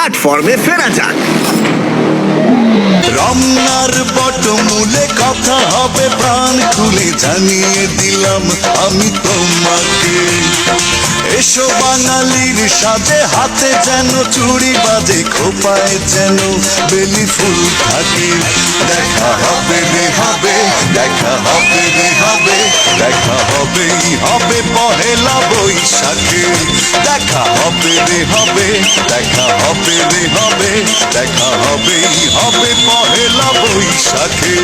প্ল্যাটফর্মে ফেরা যাক। রমনার বটমূলে কথা হবে প্রাণ খুলে জানিয়ে দিলাম আমি তোমাকে। এসো বাঙালির সাথে হাতে যেন চুড়ি বাজে খোপায় যেন বেলি ফুল থাকে। দেখা হবে রে হবে, দেখা হবে রে হবে, দেখা হবেই হবে পহেলা বৈশাখে। দেখা হবে রে হবে, দেখা হবে রে হবে, দেখা হবেই হবে পহেলা বৈশাখে।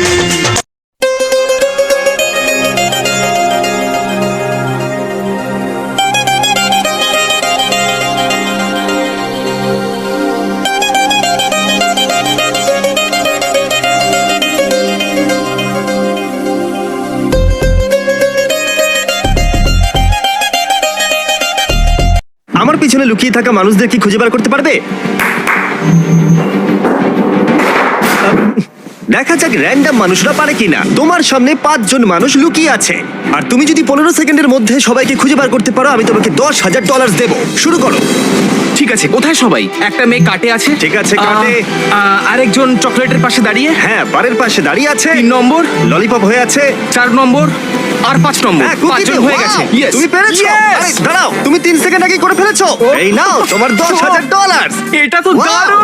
আমার পিছনে লুকিয়ে থাকা মানুষদের কি খুঁজে বার করতে পারবে? দেখা যাক র্যান্ডম মানুষরা পারে কিনা। তোমার সামনে 5 জন মানুষ লুকিয়ে আছে, আর তুমি যদি 15 সেকেন্ডের মধ্যে সবাইকে খুঁজে বার করতে পারো আমি তোমাকে $10,000 দেবো। শুরু করো। ঠিক আছে, কোথায় সবাই? একটা মেয়ে কাটে আছে। ঠিক আছে, কাটে। আরেকজন চকলেটের পাশে দাঁড়িয়ে। হ্যাঁ, বারের পাশে দাঁড়িয়ে আছে। 3 নম্বর, ললিপপ হয়ে আছে। 4 নম্বর আর 5 নম্বর। হ্যাঁ, cookie 5 জন তে, হয়ে wow! গেছে। Yes! তুমি পেরেছো। Yes! আরে দাঁড়াও, তুমি 3 সেকেন্ড আগে করে ফেলেছো। এই নাও তোমার $10,000। এটা তো Wow! দারুণ।